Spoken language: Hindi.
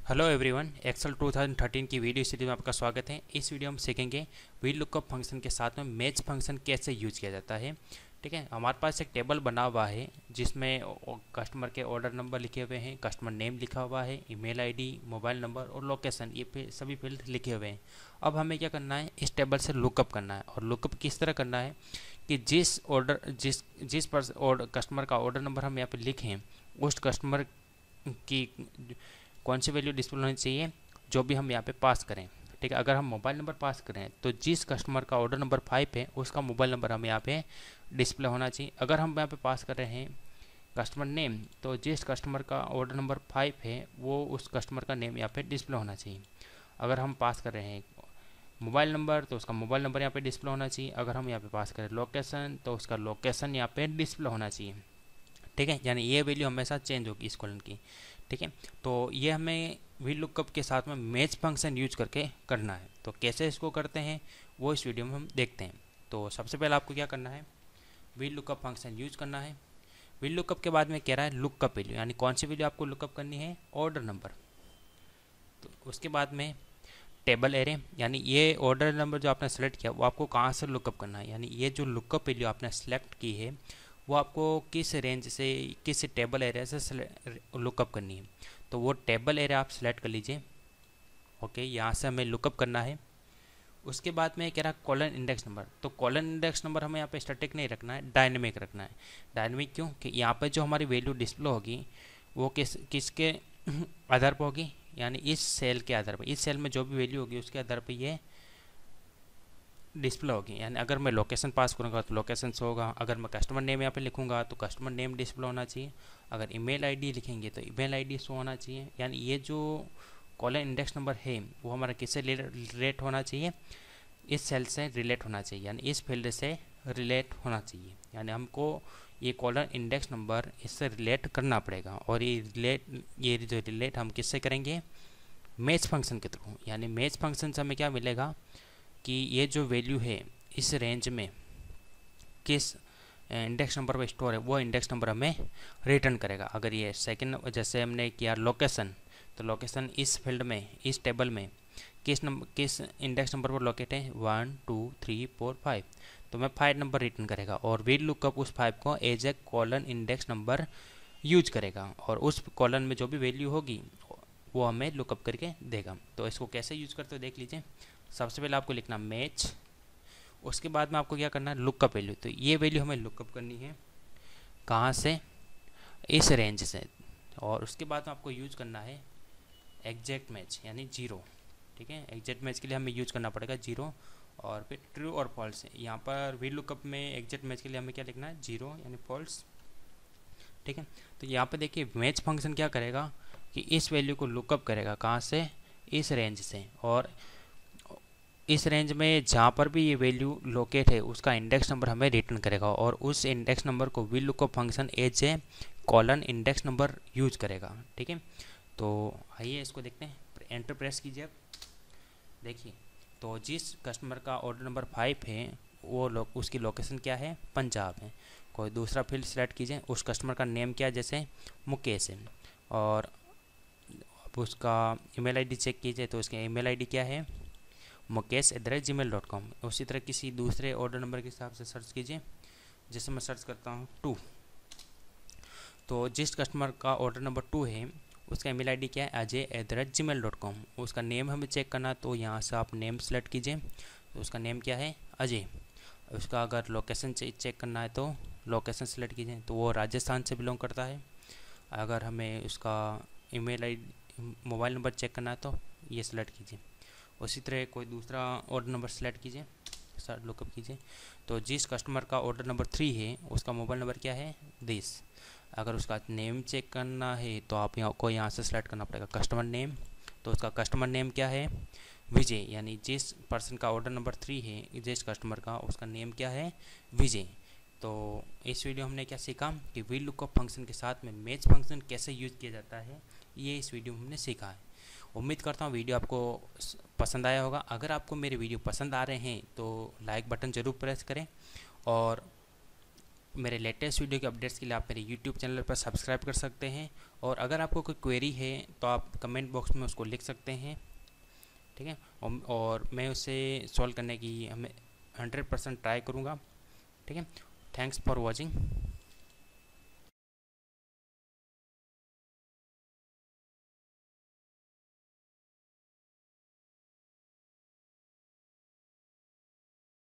हेलो एवरीवन, एक्सेल 2013 की वीडियो सीरीज में आपका स्वागत है। इस वीडियो में सीखेंगे वी लुकअप फंक्शन के साथ में मैच फंक्शन कैसे यूज किया जाता है। ठीक है, हमारे पास एक टेबल बना हुआ है जिसमें कस्टमर के ऑर्डर नंबर लिखे हुए हैं, कस्टमर नेम लिखा हुआ है, ईमेल आईडी, मोबाइल नंबर और लोकेशन, ये सभी फील्ड लिखे हुए हैं। अब हमें क्या करना है, इस टेबल से लुकअप करना है। और लुकअप किस तरह करना है कि जिस ऑर्डर जिस जिस पर कस्टमर का ऑर्डर नंबर हम यहाँ पे लिखें, उस कस्टमर की कौन सी वैल्यू डिस्प्ले होनी चाहिए जो भी हम यहाँ पे पास करें। ठीक है, अगर हम मोबाइल नंबर पास करें तो जिस कस्टमर का ऑर्डर नंबर 5 है उसका मोबाइल नंबर हमें यहाँ पे डिस्प्ले होना चाहिए। अगर हम यहाँ पे पास कर रहे हैं कस्टमर नेम, तो जिस कस्टमर का ऑर्डर नंबर 5 है वो उस कस्टमर का नेम यहाँ पे डिस्प्ले होना चाहिए। अगर हम पास कर रहे हैं मोबाइल नंबर तो उसका मोबाइल नंबर यहाँ पे डिस्प्ले होना चाहिए। अगर हम यहाँ पे पास करें लोकेशन तो उसका लोकेशन यहाँ पे डिस्प्ले होना चाहिए। ठीक है, यानी ये वैल्यू हमेशा चेंज होगी इस कॉलम की। ठीक है, तो ये हमें वी लुकअप के साथ में मैच फंक्शन यूज करके करना है। तो कैसे इसको करते हैं वो इस वीडियो में हम देखते हैं। तो सबसे पहले आपको क्या करना है, वी लुकअप फंक्शन यूज करना है। वी लुकअप के बाद में कह रहा है लुकअप वैल्यू, यानी कौन सी वैल्यू आपको लुकअप करनी है, ऑर्डर नंबर। तो उसके बाद में टेबल एरे, यानी ये ऑर्डर नंबर जो आपने सेलेक्ट किया वो आपको कहाँ से लुकअप करना है, यानी ये जो लुकअप वैल्यू आपने सेलेक्ट की है वो आपको किस रेंज से, किस टेबल एरिया से लुकअप करनी है। तो वो टेबल एरिया आप सेलेक्ट कर लीजिए। ओके, यहाँ से हमें लुकअप करना है। उसके बाद में कह रहा कॉलन इंडेक्स नंबर, तो कॉलन इंडेक्स नंबर हमें यहाँ पे स्टैटिक नहीं रखना है, डायनेमिक रखना है। डायनेमिक क्यों कि यहाँ पे जो हमारी वैल्यू डिस्प्ले होगी वो किसके आधार पर होगी, यानी इस सेल के आधार पर, इस सेल में जो भी वैल्यू होगी उसके आधार पर ये डिस्प्ले होगी। यानी अगर मैं लोकेशन पास करूँगा तो लोकेशन शो होगा, अगर मैं कस्टमर नेम यहाँ पे लिखूँगा तो कस्टमर नेम डिस्प्ले होना चाहिए, अगर ईमेल आईडी लिखेंगे तो ईमेल आईडी शो होना चाहिए। यानी ये जो कॉलम इंडेक्स नंबर है वो हमारा किससे रिलेट होना चाहिए, इस सेल से रिलेट होना चाहिए, यानी इस फील्ड से रिलेट होना चाहिए। यानी हमको ये कॉलम इंडेक्स नंबर इससे रिलेट करना पड़ेगा। और ये जो रिलेट हम किससे करेंगे, मैच फंक्शन के थ्रू। यानी मैच फंक्शन से हमें क्या मिलेगा कि ये जो वैल्यू है इस रेंज में किस इंडेक्स नंबर पर स्टोर है वो इंडेक्स नंबर हमें रिटर्न करेगा। अगर ये सेकंड जैसे हमने किया लोकेशन, तो लोकेशन इस फील्ड में, इस टेबल में किस इंडेक्स नंबर पर लोकेट है, 1 2 3 4 5, तो मैं 5 नंबर रिटर्न करेगा। और वी लुकअप उस 5 को as a column index number use करेगा और उस कॉलन में जो भी वैल्यू होगी वो हमें लुकअप करके देगा। तो इसको कैसे यूज करते हो देख लीजिए। सबसे पहले आपको लिखना मैच, उसके बाद में आपको क्या करना है, लुकअप वैल्यू। तो ये वैल्यू हमें लुकअप करनी है कहाँ से, इस रेंज से। और उसके बाद में आपको यूज करना है एग्जैक्ट मैच, यानी 0। ठीक है, एग्जैक्ट मैच के लिए हमें यूज करना पड़ेगा 0 और फिर ट्रू और फॉल्स। यहाँ पर वी लुकअप में एग्जैक्ट मैच के लिए हमें क्या लिखना है, 0 यानी फॉल्स। ठीक है, तो यहाँ पर देखिए मैच फंक्शन क्या करेगा कि इस वैल्यू को लुकअप करेगा कहाँ से, इस रेंज से। और इस रेंज में जहाँ पर भी ये वैल्यू लोकेट है उसका इंडेक्स नंबर हमें रिटर्न करेगा और उस इंडेक्स नंबर को VLOOKUP function as a column index number use करेगा। ठीक है, तो आइए इसको देखते हैं। एंटर प्रेस कीजिए। अब देखिए, तो जिस कस्टमर का ऑर्डर नंबर 5 है वो उसकी लोकेशन क्या है, पंजाब है। कोई दूसरा फील्ड सेलेक्ट कीजिए, उस कस्टमर का नेम क्या है, जैसे मुकेश है। और अब उसका ईमेल आईडी चेक कीजिए, तो उसका ईमेल आईडी क्या है, mukesh@gmail.com। उसी तरह किसी दूसरे ऑर्डर नंबर के हिसाब से सर्च कीजिए, जैसे मैं सर्च करता हूँ 2, तो जिस कस्टमर का ऑर्डर नंबर 2 है उसका ईमेल आईडी क्या है, ajay@gmail.com। उसका नेम हमें चेक करना, तो यहाँ से आप नेम सेलेक्ट कीजिए, तो उसका नेम क्या है, अजय। उसका अगर लोकेशन चेक करना है तो लोकेशन सेलेक्ट कीजिए, तो वो राजस्थान से बिलोंग करता है। अगर हमें उसका email ID, mobile number check करना है तो ये सेलेक्ट कीजिए। उसी तरह कोई दूसरा ऑर्डर नंबर सेलेक्ट कीजिए, सर लुकअप कीजिए, तो जिस कस्टमर का ऑर्डर नंबर 3 है उसका मोबाइल नंबर क्या है, दिस। अगर उसका नेम चेक करना है तो आप यहाँ से सेलेक्ट करना पड़ेगा कस्टमर नेम, तो उसका कस्टमर नेम क्या है, विजय। यानी जिस पर्सन का ऑर्डर नंबर 3 है, जिस कस्टमर का, उसका नेम क्या है, विजय। तो इस वीडियो हमने क्या सीखा कि वी लुकअप फंक्शन के साथ में मैच फंक्शन कैसे यूज किया जाता है, ये इस वीडियो में हमने सीखा है। उम्मीद करता हूँ वीडियो आपको पसंद आया होगा। अगर आपको मेरे वीडियो पसंद आ रहे हैं तो लाइक बटन ज़रूर प्रेस करें और मेरे लेटेस्ट वीडियो के अपडेट्स के लिए आप मेरे यूट्यूब चैनल पर सब्सक्राइब कर सकते हैं। और अगर आपको कोई क्वेरी है तो आप कमेंट बॉक्स में उसको लिख सकते हैं, ठीक है। और मैं उसे सॉल्व करने की हमें 100% ट्राई करूँगा, ठीक है। Thanks for watching.